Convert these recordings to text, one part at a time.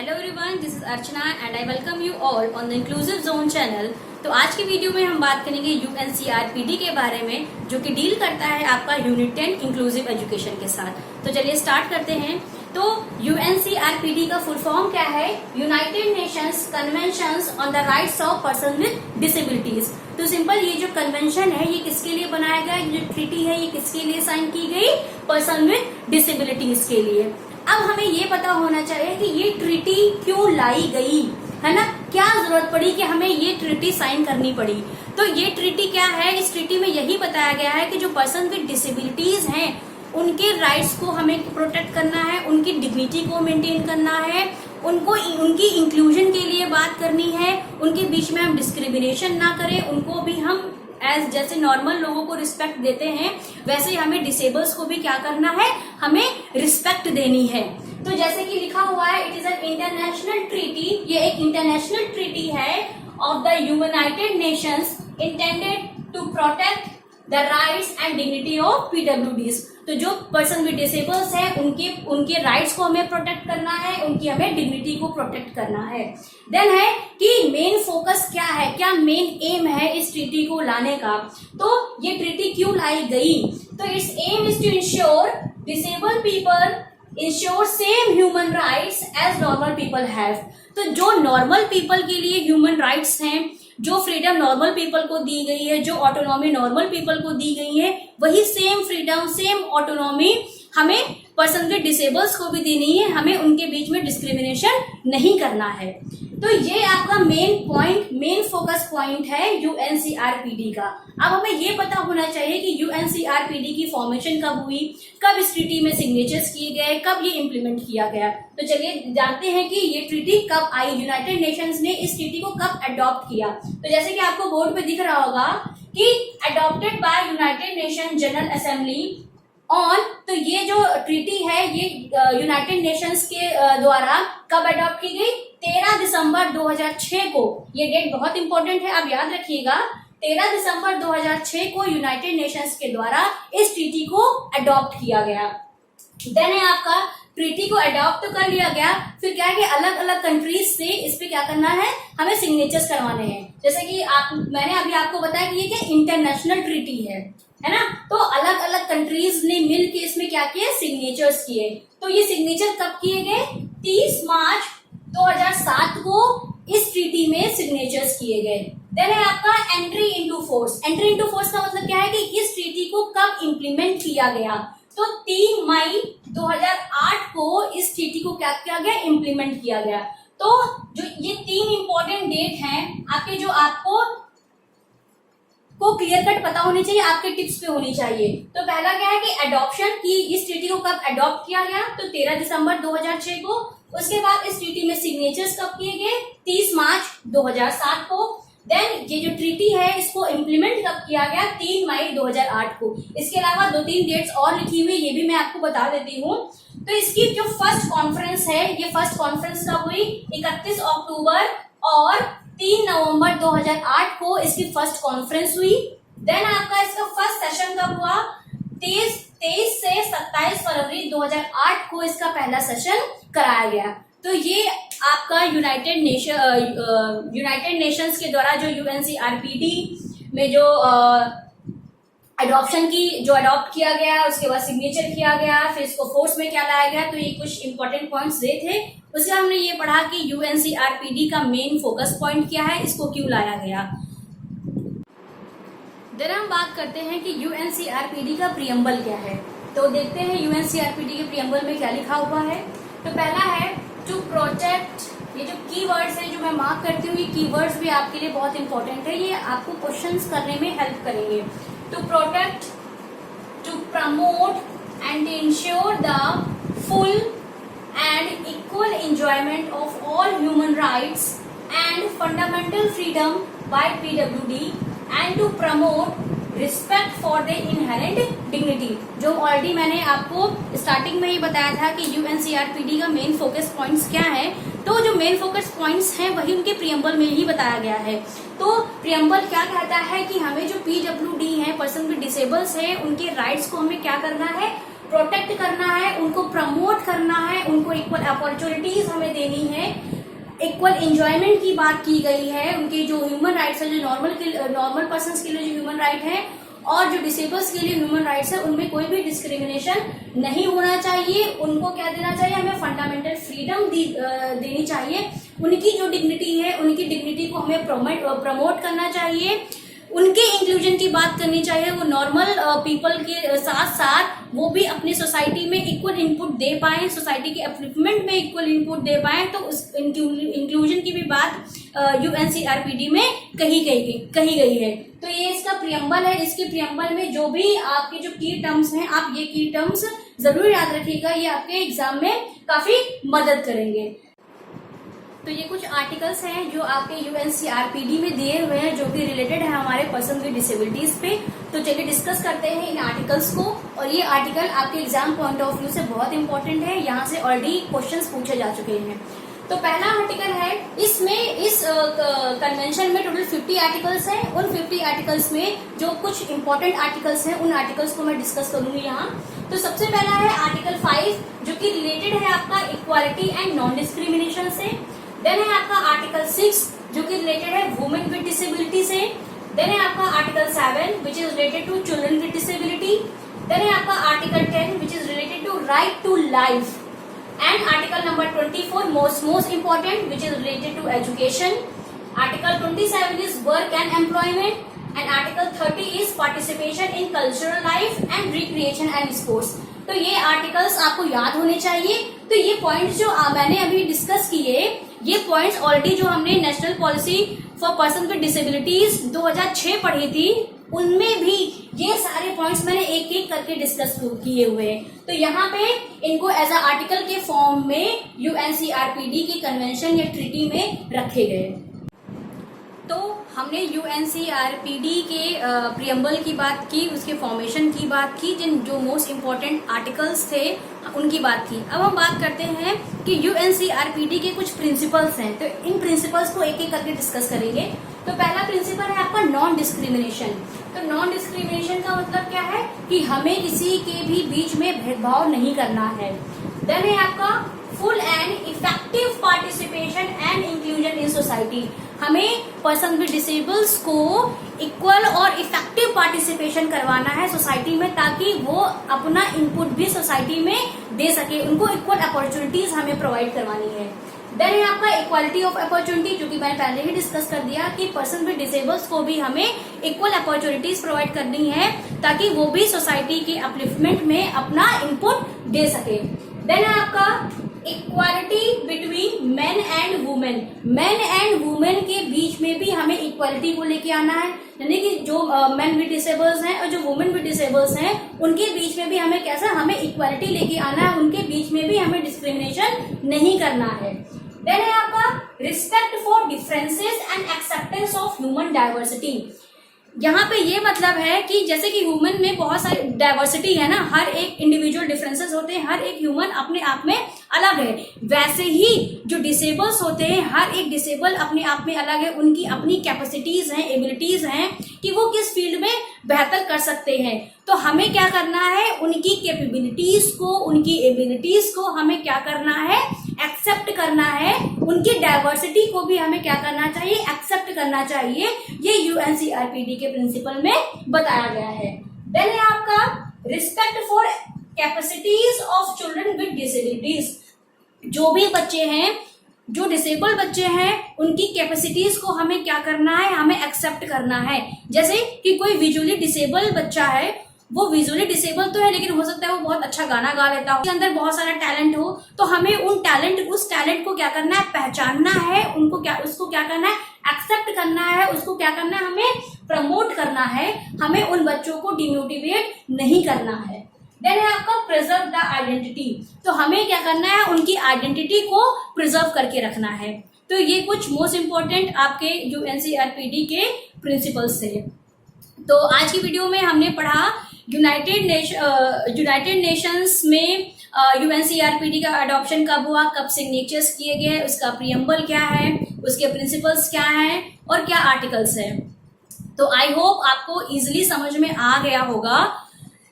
Hello everyone, this is Archana and I welcome you all on the inclusive zone channel. तो आज की video में हम बात करेंगे यूएनसीआरपीडी के बारे में, जो कि डील करता है आपका यूनिट 10 इंक्लूसिव एजुकेशन के साथ। तो चलिए स्टार्ट करते हैं। तो यूएनसीआरपीडी का फुल फॉर्म क्या है? United Nations conventions on the rights of person with disabilities. तो सिंपल, ये जो कन्वेंशन है ये किसके लिए बनाया गया? जो ट्रीटी है ये किसके लिए साइन की गई? पर्सन विद डिसेबिलिटीज के लिए। अब हमें ये पता होना चाहिए कि ये ट्रीटी क्यों लाई गई, है ना? क्या जरूरत पड़ी कि हमें ये ट्रीटी साइन करनी पड़ी? तो ये ट्रीटी क्या है? इस ट्रीटी में यही बताया गया है कि जो पर्सन विद डिसेबिलिटीज हैं उनके राइट्स को हमें प्रोटेक्ट करना है, उनकी डिग्निटी को मेंटेन करना है, उनकी इंक्लूजन के लिए बात करनी है, उनके बीच में हम डिस्क्रिमिनेशन ना करें, उनको भी हम एज जैसे नॉर्मल लोगों को रिस्पेक्ट देते हैं वैसे ही हमें डिसेबल्स को भी क्या करना है? हमें रिस्पेक्ट देनी है। तो जैसे कि लिखा हुआ है, it is an international treaty. ये एक इंटरनेशनल ट्रीटी है of the United Nations intended to protect the rights and dignity of PWDs. तो जो पर्सन विद डिसेबल्स है उनके राइट्स को हमें प्रोटेक्ट करना है, उनकी हमें डिग्निटी को प्रोटेक्ट करना है। देन है कि मेन फोकस क्या है, क्या मेन एम है इस ट्रीटी को लाने का? तो ये ट्रीटी क्यों लाई गई? तो it's aim is to ensure disabled people ensure same human rights as normal people have. तो जो नॉर्मल पीपल के लिए ह्यूमन राइट्स हैं, जो फ्रीडम नॉर्मल पीपल को दी गई है, जो ऑटोनॉमी नॉर्मल पीपल को दी गई है, वही सेम फ्रीडम सेम ऑटोनॉमी हमें पर्सन विद डिसेबल्स को भी देनी है। हमें उनके बीच में डिस्क्रिमिनेशन नहीं करना है। तो ये आपका मेन फोकस पॉइंट है यूएनसीआरपीडी का। अब हमें ये पता होना चाहिए कि यूएनसीआरपीडी की फॉर्मेशन कब हुई, कब इस ट्रीटी में सिग्नेचर्स किए गए, कब ये इम्प्लीमेंट किया गया। तो चलिए जानते हैं कि ये ट्रीटी कब आई, यूनाइटेड नेशंस ने इस ट्रीटी को कब अडॉप्ट किया। तो जैसे कि आपको बोर्ड पे दिख रहा होगा कि adopted by United nation general assembly on. तो ये जो ट्रीटी है ये यूनाइटेड नेशंस के द्वारा कब अडॉप्ट की गई? 13 दिसंबर 2006 को। ये डेट बहुत इंपॉर्टेंट है, आप याद रखिएगा। 13 दिसंबर 2006 को यूनाइटेड नेशंस के द्वारा इस ट्रीटी को अडॉप्ट किया गया। देन है आपका ट्रीटी को अडॉप्ट तो कर लिया गया, फिर क्या है कि अलग अलग कंट्रीज से इस पे क्या करना है? हमें सिग्नेचर्स करवाने हैं। जैसे कि मैंने अभी आपको बताया कि ये क्या इंटरनेशनल ट्रीटी है ना? तो अलग अलग कंट्रीज ने मिल के इसमें क्या किए? सिग्नेचर्स किए। तो ये सिग्नेचर कब किए गए? 30 मार्च 2007 को इस ट्रीटी में सिग्नेचर्स किए गए। देन है आपका entry into force. Entry into force का मतलब क्या है कि इस ट्रीटी को कब इंप्लीमेंट किया गया? तो 3 मई 2008 को इस ट्रीटी को क्या किया गया? इंप्लीमेंट किया गया। तो जो ये 3 इंपॉर्टेंट डेट हैं आपके, जो आपको क्लियर कट पता होनी चाहिए, आपके टिप्स पे होनी चाहिए। तो पहला क्या है कि अडॉप्शन की, इस ट्रीटी को कब अडॉप्ट किया गया? तो 13 दिसंबर 2006 को। उसके बाद इस ट्रीटी में सिग्नेचर्स कब किए गए? 30 मार्च 2007 को। देन ये जो ट्रीटी है इसको इम्प्लीमेंट कब किया गया? 3 मई 2008 को। इसके अलावा 2-3 डेट्स और लिखी हुई, ये भी मैं आपको बता देती हूँ। तो इसकी जो फर्स्ट कॉन्फ्रेंस है, ये फर्स्ट कॉन्फ्रेंस कब हुई? 31 अक्टूबर और 3 नवंबर 2008 को इसकी फर्स्ट कॉन्फ्रेंस हुई। देन आपका इसका फर्स्ट सेशन कब हुआ? 23 से 27 फरवरी 2008 को इसका पहला सेशन कराया गया। तो ये आपका यूनाइटेड नेशंस के द्वारा जो यूएनसीआरपीडी में जो अडॉप्ट किया गया, उसके बाद सिग्नेचर किया गया, फिर इसको फोर्स में क्या लाया गया। तो ये कुछ इंपॉर्टेंट पॉइंट्स दे थे। उसके बाद हमने ये पढ़ा कि यूएनसीआरपीडी का मेन फोकस पॉइंट क्या है, इसको क्यों लाया गया। देन हम बात करते हैं कि यूएनसीआरपीडी का प्रियम्बल क्या है। तो देखते हैं यूएनसीआरपीडी के प्रियम्बल में क्या लिखा हुआ है। तो पहला है टू प्रोटेक्ट। ये जो कीवर्ड्स हैं जो मैं मार्क करती हूँ, ये कीवर्ड्स भी आपके लिए बहुत इंपॉर्टेंट है, ये आपको क्वेश्चंस करने में हेल्प करेंगे। To protect, to promote and ensure the full and equal enjoyment of all human rights and fundamental freedom by PWD and to promote respect for the inherent dignity. जो already मैंने आपको starting में ही बताया था कि यूएनसीआरपीडी का main focus points क्या है। तो जो मेन फोकस पॉइंट्स हैं वही उनके प्रियम्बल में ही बताया गया है। तो प्रियम्बल क्या कहता है कि हमें जो पीडब्ल्यूडी है, पर्सन विद डिसेबल्स है, उनके राइट्स को हमें क्या करना है? प्रोटेक्ट करना है, उनको प्रमोट करना है, उनको उनको इक्वल अपॉर्चुनिटीज हमें देनी है, इक्वल एंजॉयमेंट की बात की गई है, उनके जो ह्यूमन राइट्स है, जो नॉर्मल पर्सन के लिए जो ह्यूमन राइट है और जो डिसेबल्स के लिए ह्यूमन राइट्स है, उनमें कोई भी डिस्क्रिमिनेशन नहीं होना चाहिए। उनको क्या देना चाहिए, हमें फंडामेंटल फ्रीडम देनी चाहिए। उनकी जो डिग्निटी है, उनकी डिग्निटी को हमें प्रमोट करना चाहिए। उनके इंक्लूजन की बात करनी चाहिए, वो नॉर्मल पीपल के साथ साथ वो भी अपनी सोसाइटी में इक्वल इनपुट दे पाए, सोसाइटी के अपलिफ्टमेंट में इक्वल इनपुट दे पाए। तो उस इंक्लूजन की भी बात यूएनसीआरपीडी में कही गई है। तो ये इसका प्रियम्बल है। इसके प्रियम्बल में जो भी आपके जो की टर्म्स हैं, आप ये की टर्म्स जरूर याद रखिएगा, ये आपके एग्जाम में काफी मदद करेंगे। तो ये कुछ आर्टिकल्स हैं जो आपके यूएनसीआरपीडी में दिए हुए हैं, जो कि रिलेटेड है हमारे पर्सन विद डिसेबिलिटीज पे। तो चलिए डिस्कस करते हैं इन आर्टिकल्स को। और ये आर्टिकल आपके एग्जाम पॉइंट ऑफ व्यू से बहुत इंपॉर्टेंट है, यहाँ से ऑलरेडी क्वेश्चंस पूछे जा चुके हैं। तो पहला आर्टिकल है, इसमें इस कन्वेंशन में टोटल 50 आर्टिकल्स हैं। उन 50 आर्टिकल्स में जो कुछ इंपॉर्टेंट आर्टिकल्स हैं, उन आर्टिकल्स को मैं डिस्कस करूंगी यहाँ। तो सबसे पहला है आर्टिकल 5, जो कि रिलेटेड है आपका इक्वालिटी एंड नॉन डिस्क्रिमिनेशन से। देन है आपका आर्टिकल 6, जो कि रिलेटेड है वुमेन विद डिसेबिलिटी से। देन है आपका article 7, which is related to children with disability. Then है आपका article 10, which is related to right to life. And article number 24, most important, which is related to education. Article 27 is work and employment. And article 30 is participation in cultural life and recreation and sports. तो ये articles आपको याद होने चाहिए। तो ये points जो मैंने अभी डिस्कस किए, ये पॉइंट्स ऑलरेडी जो हमने national policy for person with disabilities 2006 पढ़ी थी, उनमें भी ये सारे पॉइंट्स मैंने एक एक करके डिस्कस किए हुए हैं। तो यहाँ पे इनको एज अ आर्टिकल के फॉर्म में यूएनसीआरपीडी की कन्वेंशन या ट्रीटी में रखे गए। तो हमने यूएनसीआरपीडी के प्रियम्बल की बात की, उसके फॉर्मेशन की बात की, जो मोस्ट इम्पोर्टेंट आर्टिकल्स थे उनकी बात की। अब हम बात करते हैं कि यूएनसीआरपीडी के कुछ प्रिंसिपल्स हैं। तो इन प्रिंसिपल्स को एक एक करके डिस्कस करेंगे। तो पहला प्रिंसिपल है आपका नॉन डिस्क्रिमिनेशन। तो नॉन डिस्क्रिमिनेशन का मतलब क्या है कि हमें किसी के भी बीच में भेदभाव नहीं करना है। देन है आपका full and effective participation and inclusion in society. हमें पर्सन विद डिसेबल्स को इक्वल और इफेक्टिव पार्टिसिपेशन करवाना है सोसाइटी में, ताकि वो अपना इनपुट भी सोसाइटी में दे सके। उनको इक्वल अपॉर्चुनिटीज हमें प्रोवाइड करवानी है। देन है आपका इक्वालिटी ऑफ अपॉर्चुनिटी, जो कि मैंने पहले ही डिस्कस कर दिया कि पर्सन विद डिसेबल्स को भी हमें इक्वल अपॉर्चुनिटीज प्रोवाइड करनी है, ताकि वो भी सोसाइटी के अपलिफ्टमेंट में अपना इनपुट दे सके। देन है आपका equality between main and women. Main and women के बीच में भी हमें इक्वालिटी को लेके आना है, यानी कि जो मेन विद डिसेबल्स हैं और जो वुमेन विद डिसेबल्स हैं, उनके बीच में भी हमें कैसा, हमें इक्वालिटी लेके आना है। उनके बीच में भी हमें डिस्क्रिमिनेशन नहीं करना है। देन है आपका respect for differences and acceptance of human diversity. यहाँ पे ये मतलब है कि जैसे कि ह्यूमन में बहुत सारी डाइवर्सिटी है ना, हर एक इंडिविजुअल डिफरेंसेस होते हैं, हर एक ह्यूमन अपने आप में अलग है। वैसे ही जो डिसेबल्स होते हैं, हर एक डिसेबल अपने आप में अलग है। उनकी अपनी कैपेसिटीज हैं, एबिलिटीज हैं कि वो किस फील्ड में बेहतर कर सकते हैं। तो हमें क्या करना है, उनकी कैपेबिलिटीज को, उनकी एबिलिटीज को हमें क्या करना है, एक्सेप्ट करना है। उनकी डाइवर्सिटी को भी हमें क्या करना चाहिए, एक्सेप्ट करना चाहिए। ये यूएनसीआरपीडी के प्रिंसिपल में बताया गया है। देन है आपका respect for capacities of children with disabilities. जो भी बच्चे हैं, जो डिसेबल बच्चे हैं, उनकी कैपेसिटीज को हमें क्या करना है, हमें एक्सेप्ट करना है। जैसे कि कोई विजुअली डिसेबल बच्चा है, वो विजुअली डिसेबल तो है, लेकिन हो सकता है वो बहुत अच्छा गाना गा लेता हो, उसके अंदर बहुत सारा टैलेंट हो, तो हमें उस टैलेंट को क्या करना है, पहचानना है। उसको क्या करना है, एक्सेप्ट करना है। उसको क्या करना है, हमें प्रमोट करना है। हमें उन बच्चों को डिमोटिवेट नहीं करना है। देन है आपका प्रिजर्व द आइडेंटिटी। तो हमें क्या करना है, उनकी आइडेंटिटी को प्रिजर्व करके रखना है। तो ये कुछ मोस्ट इंपॉर्टेंट आपके यूएनसीआरपीडी के प्रिंसिपल्स थे। तो आज की वीडियो में हमने पढ़ा यूनाइटेड नेशंस में यूएनसीआरपीडी का अडॉप्शन कब हुआ, कब सिग्नेचर्स किए गए, उसका प्रियम्बल क्या है, उसके प्रिंसिपल्स क्या हैं और क्या आर्टिकल्स हैं। तो आई होप आपको इजीली समझ में आ गया होगा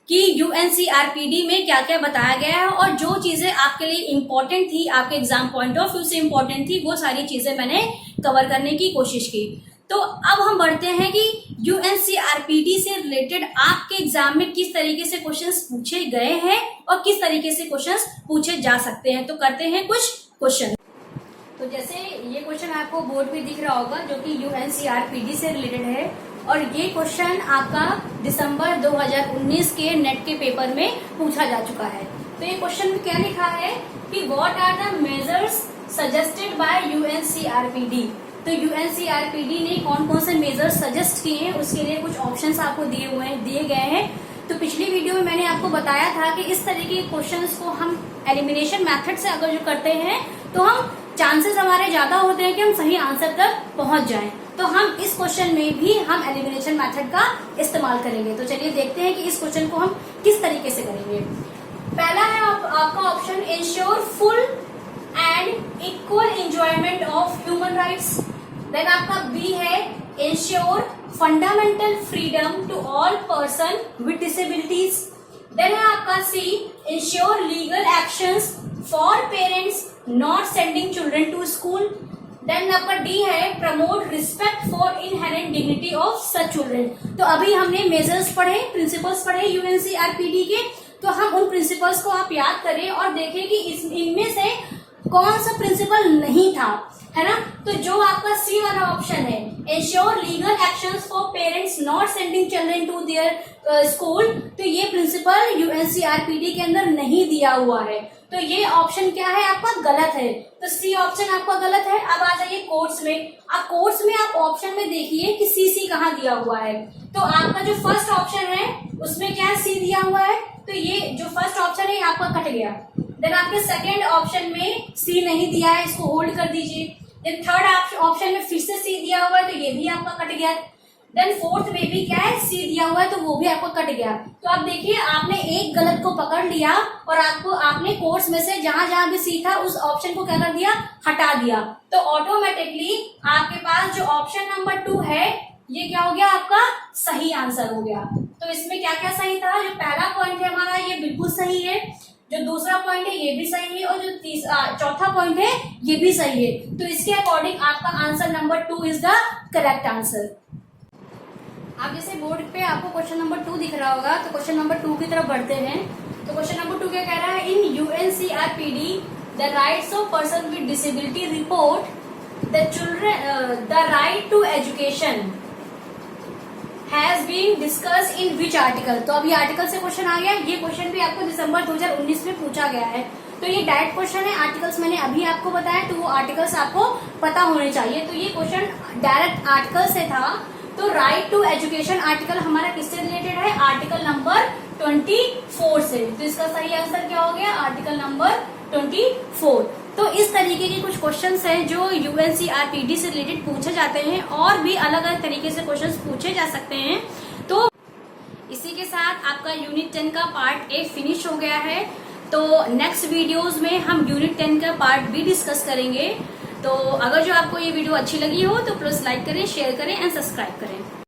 कि यूएनसीआरपीडी में क्या क्या बताया गया है और जो चीजें आपके लिए इम्पोर्टेंट थी, आपके एग्जाम पॉइंट ऑफ व्यू से इम्पोर्टेंट थी, वो सारी चीजें मैंने कवर करने की कोशिश की। तो अब हम बढ़ते हैं कि यूएनसीआरपीडी से रिलेटेड आपके एग्जाम में किस तरीके से क्वेश्चंस पूछे गए हैं और किस तरीके से क्वेश्चंस पूछे जा सकते हैं। तो करते हैं कुछ क्वेश्चन। तो जैसे ये क्वेश्चन आपको बोर्ड पे दिख रहा होगा जो कि यूएनसीआरपीडी से रिलेटेड है और ये क्वेश्चन आपका दिसंबर 2019 के नेट के पेपर में पूछा जा चुका है। तो ये क्वेश्चन में क्या लिखा है कि what are the measures suggested by UNCRPD. तो यूएनसीआरपीडी ने कौन कौन से मेजर्स सजेस्ट किए हैं उसके लिए कुछ ऑप्शंस आपको दिए गए हैं। तो पिछली वीडियो में मैंने आपको बताया था कि इस तरीके के क्वेश्चंस को हम एलिमिनेशन मेथड से अगर जो करते हैं तो हम चांसेस हमारे ज्यादा होते हैं कि हम सही आंसर तक पहुंच जाएं। तो हम इस क्वेश्चन में भी हम एलिमिनेशन मेथड का इस्तेमाल करेंगे। तो चलिए देखते हैं कि इस क्वेश्चन को हम किस तरीके से करेंगे। पहला है आपका option ensure full and equal enjoyment of human rights. Then आपका बी है ensure fundamental freedom to all person with disabilities. Then है आपका C ensure legal actions for parents not sending children to school. Then आपका D है promote respect for inherent dignity of such children. तो अभी हमने measures पढ़े, principles पढ़े यूएनसीआरपीडी के, तो हम उन प्रिंसिपल्स को आप याद करें और देखें कि इनमें से कौन सा प्रिंसिपल नहीं था, है ना। तो जो आपका सी वाला ऑप्शन है ensure legal actions for parents not sending children to their school, तो ये प्रिंसिपल यूएनसीआरपीडी के अंदर नहीं दिया हुआ है। तो ये ऑप्शन क्या है आपका गलत है। तो सी ऑप्शन आपका गलत है। अब आ जाइए कोर्स में। अब कोर्स में आप ऑप्शन में देखिए कि सी कहाँ दिया हुआ है। तो आपका जो फर्स्ट ऑप्शन है उसमें क्या सी दिया हुआ है, तो ये जो फर्स्ट ऑप्शन है ये आपका कट गया। देन आपके सेकेंड ऑप्शन में सी नहीं दिया है, इसको होल्ड कर दीजिए। देन थर्ड ऑप्शन में फिर से सी दिया हुआ है, तो ये भी आपका कट गया। देन फोर्थ में भी क्या है सी दिया हुआ है, तो वो भी आपको कट गया। तो आप देखिए आपने एक गलत को पकड़ लिया और आपने कोर्स में से जहां जहां भी सी था उस ऑप्शन को क्या कर दिया, हटा दिया। तो ऑटोमेटिकली आपके पास जो ऑप्शन नंबर 2 है ये क्या हो गया, आपका सही आंसर हो गया। तो इसमें क्या क्या सही था, जो पहला पॉइंट है हमारा ये बिल्कुल सही है, जो दूसरा पॉइंट है ये भी सही है और जो चौथा पॉइंट है ये भी सही है। तो इसके अकॉर्डिंग आपका answer number 2 is the correct answer. आप जैसे बोर्ड पे आपको क्वेश्चन नंबर 2 दिख रहा होगा, तो क्वेश्चन नंबर 2 की तरफ बढ़ते हैं। तो क्वेश्चन नंबर 2 क्या कह रहा है, in UNCRPD the rights of person with disability report the right to education has been discuss in which article. तो अब ये आर्टिकल से क्वेश्चन आ गया। ये क्वेश्चन भी आपको दिसंबर 2019 में पूछा गया है। तो ये डायरेक्ट क्वेश्चन है, आर्टिकल्स मैंने अभी आपको बताया, तो वो आर्टिकल्स आपको पता होने चाहिए। तो ये क्वेश्चन डायरेक्ट आर्टिकल से था। तो राइट टू एजुकेशन आर्टिकल हमारा किससे रिलेटेड है, आर्टिकल नंबर 24 से। तो इसका सही आंसर क्या हो गया, आर्टिकल नंबर 24। तो इस तरीके के कुछ क्वेश्चंस हैं जो यूएनसीआरपीडी से रिलेटेड पूछे जाते हैं और भी अलग अलग तरीके से क्वेश्चंस पूछे जा सकते हैं। तो इसी के साथ आपका यूनिट 10 का पार्ट ए फिनिश हो गया है। तो नेक्स्ट वीडियोस में हम यूनिट 10 का पार्ट बी डिस्कस करेंगे। तो अगर जो आपको ये वीडियो अच्छी लगी हो तो प्लीज लाइक करें, शेयर करें एंड सब्सक्राइब करें।